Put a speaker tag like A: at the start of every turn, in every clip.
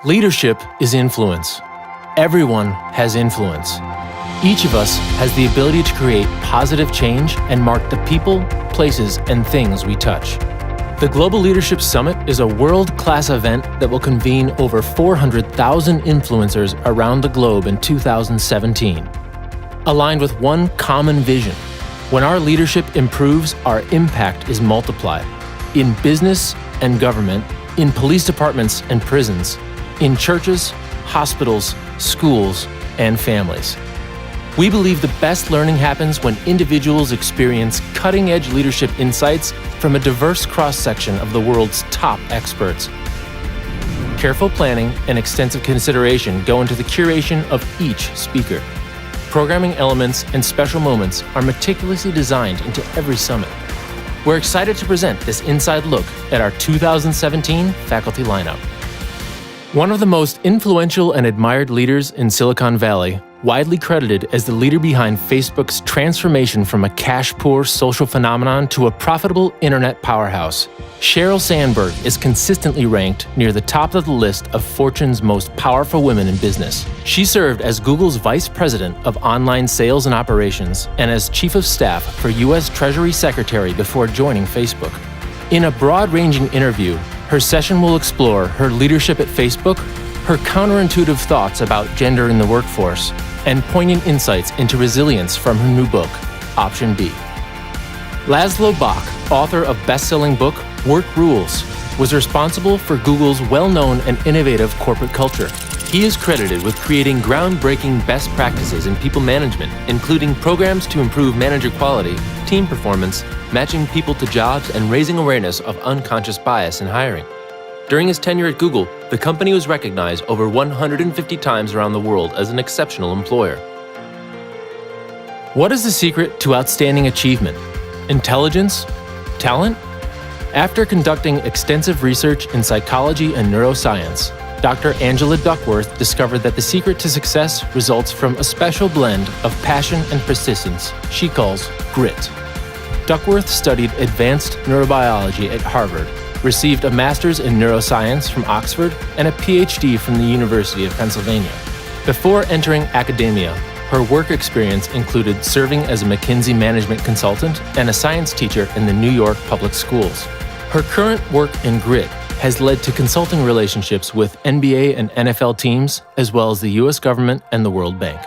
A: Leadership is influence. Everyone has influence. Each of us has the ability to create positive change and mark the people, places, and things we touch. The Global Leadership Summit is a world-class event that will convene over 400,000 influencers around the globe in 2017. Aligned with one common vision: when our leadership improves, our impact is multiplied. In business and government, in police departments and prisons, in churches, hospitals, schools, and families. We believe the best learning happens when individuals experience cutting-edge leadership insights from a diverse cross-section of the world's top experts. Careful planning and extensive consideration go into the curation of each speaker. Programming elements and special moments are meticulously designed into every summit. We're excited to present this inside look at our 2017 faculty lineup. One of the most influential and admired leaders in Silicon Valley, widely credited as the leader behind Facebook's transformation from a cash-poor social phenomenon to a profitable internet powerhouse, Sheryl Sandberg is consistently ranked near the top of the list of Fortune's most powerful women in business. She served as Google's Vice President of Online Sales and Operations and as Chief of Staff for U.S. Treasury Secretary before joining Facebook. In a broad-ranging interview, her session will explore her leadership at Facebook, her counterintuitive thoughts about gender in the workforce, and poignant insights into resilience from her new book, Option B. Laszlo Bock, author of best-selling book Work Rules, was responsible for Google's well-known and innovative corporate culture. He is credited with creating groundbreaking best practices in people management, including programs to improve manager quality, team performance, matching people to jobs, and raising awareness of unconscious bias in hiring. During his tenure at Google, the company was recognized over 150 times around the world as an exceptional employer. What is the secret to outstanding achievement? Intelligence? Talent? After conducting extensive research in psychology and neuroscience, Dr. Angela Duckworth discovered that the secret to success results from a special blend of passion and persistence she calls grit. Duckworth studied advanced neurobiology at Harvard, received a master's in neuroscience from Oxford, and a PhD from the University of Pennsylvania. Before entering academia, her work experience included serving as a McKinsey management consultant and a science teacher in the New York public schools. Her current work in grit has led to consulting relationships with NBA and NFL teams, as well as the U.S. government and the World Bank.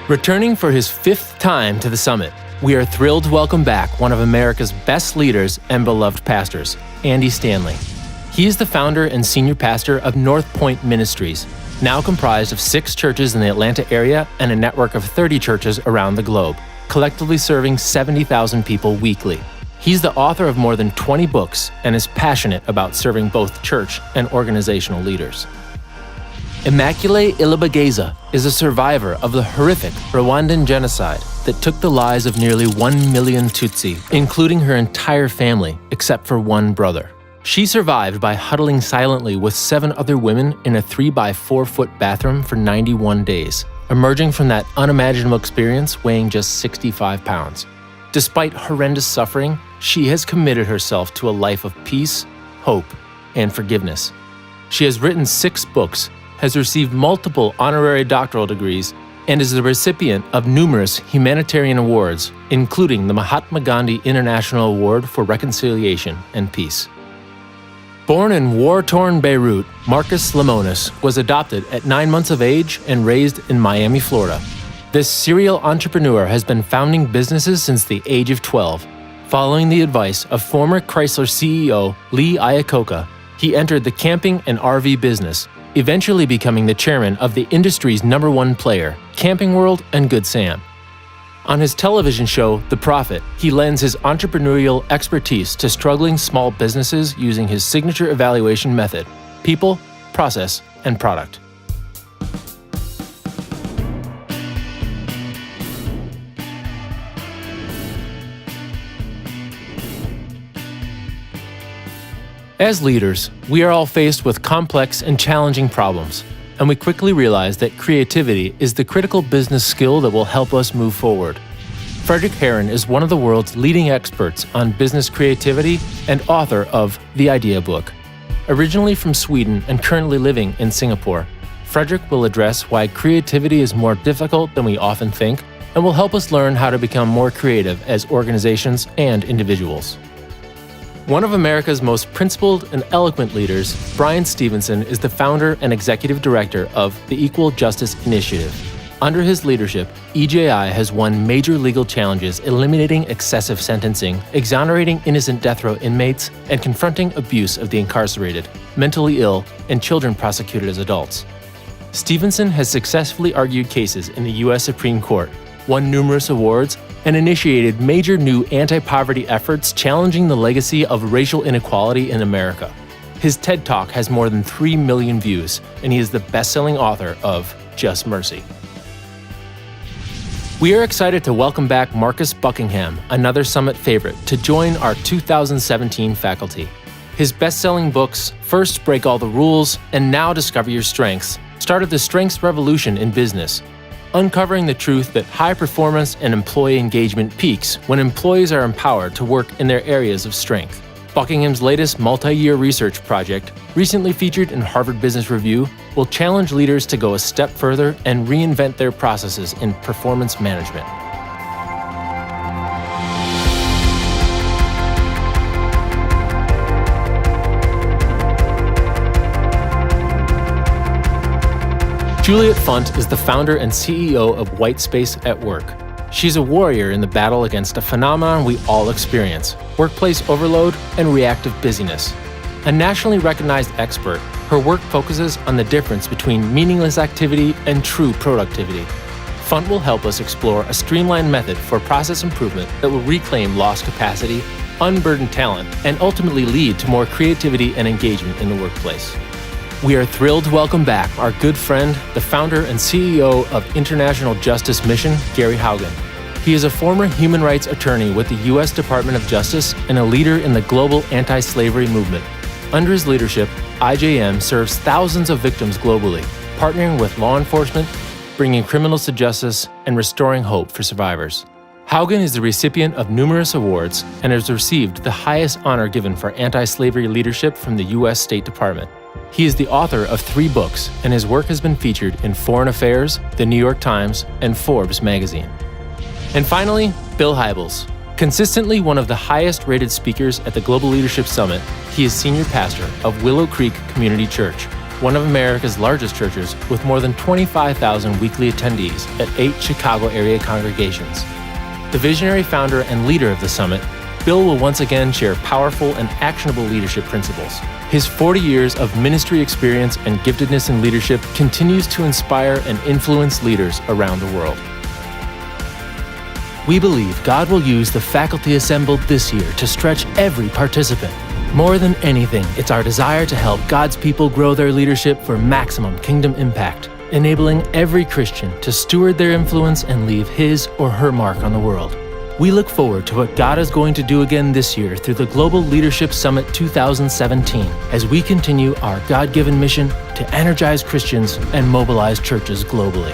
A: Returning for his 5th time to the summit, we are thrilled to welcome back one of America's best leaders and beloved pastors, Andy Stanley. He is the founder and senior pastor of North Point Ministries, now comprised of 6 churches in the Atlanta area and a network of 30 churches around the globe, collectively serving 70,000 people weekly. He's the author of more than 20 books and is passionate about serving both church and organizational leaders. Immaculée Ilibagiza is a survivor of the horrific Rwandan genocide that took the lives of nearly 1 million Tutsi, including her entire family except for one brother. She survived by huddling silently with 7 other women in a 3-by-4-foot bathroom for 91 days, emerging from that unimaginable experience weighing just 65 pounds. Despite horrendous suffering, she has committed herself to a life of peace, hope, and forgiveness. She has written 6 books, has received multiple honorary doctoral degrees, and is the recipient of numerous humanitarian awards, including the Mahatma Gandhi International Award for Reconciliation and Peace. Born in war-torn Beirut, Marcus Lemonis was adopted at 9 months of age and raised in Miami, Florida. This serial entrepreneur has been founding businesses since the age of 12. Following the advice of former Chrysler CEO Lee Iacocca, he entered the camping and RV business, eventually becoming the chairman of the industry's #1 player, Camping World and Good Sam. On his television show, The Prophet, he lends his entrepreneurial expertise to struggling small businesses using his signature evaluation method: people, process, and product. As leaders, we are all faced with complex and challenging problems. and we quickly realized that creativity is the critical business skill that will help us move forward. Frederick Herren is one of the world's leading experts on business creativity and author of The Idea Book. Originally from Sweden and currently living in Singapore, Frederick will address why creativity is more difficult than we often think and will help us learn how to become more creative as organizations and individuals. One of America's most principled and eloquent leaders, Bryan Stevenson, is the founder and executive director of the Equal Justice Initiative. Under his leadership, EJI has won major legal challenges eliminating excessive sentencing, exonerating innocent death row inmates, and confronting abuse of the incarcerated, mentally ill, and children prosecuted as adults. Stevenson has successfully argued cases in the U.S. Supreme Court, won numerous awards, and initiated major new anti-poverty efforts challenging the legacy of racial inequality in America. His TED Talk has more than 3 million views, and he is the best-selling author of Just Mercy. We are excited to welcome back Marcus Buckingham, another Summit favorite, to join our 2017 faculty. His best-selling books, First Break All the Rules and Now Discover Your Strengths, started the strengths revolution in business, uncovering the truth that high performance and employee engagement peaks when employees are empowered to work in their areas of strength. Buckingham's latest multi-year research project, recently featured in Harvard Business Review, will challenge leaders to go a step further and reinvent their processes in performance management. Juliet Funt is the founder and CEO of Whitespace at Work. She's a warrior in the battle against a phenomenon we all experience: workplace overload and reactive busyness. A nationally recognized expert, her work focuses on the difference between meaningless activity and true productivity. Funt will help us explore a streamlined method for process improvement that will reclaim lost capacity, unburden talent, and ultimately lead to more creativity and engagement in the workplace. We are thrilled to welcome back our good friend, the founder and CEO of International Justice Mission, Gary Haugen. He is a former human rights attorney with the U.S. Department of Justice and a leader in the global anti-slavery movement. Under his leadership, IJM serves thousands of victims globally, partnering with law enforcement, bringing criminals to justice, and restoring hope for survivors. Haugen is the recipient of numerous awards and has received the highest honor given for anti-slavery leadership from the U.S. State Department. He is the author of 3 books, and his work has been featured in Foreign Affairs, The New York Times, and Forbes magazine. And finally, Bill Hybels. Consistently one of the highest-rated speakers at the Global Leadership Summit, he is senior pastor of Willow Creek Community Church, one of America's largest churches with more than 25,000 weekly attendees at 8 Chicago area congregations. The visionary founder and leader of the summit, Bill will once again share powerful and actionable leadership principles. His 40 years of ministry experience and giftedness in leadership continues to inspire and influence leaders around the world. We believe God will use the faculty assembled this year to stretch every participant. More than anything, it's our desire to help God's people grow their leadership for maximum kingdom impact, enabling every Christian to steward their influence and leave his or her mark on the world. We look forward to what God is going to do again this year through the Global Leadership Summit 2017 as we continue our God-given mission to energize Christians and mobilize churches globally.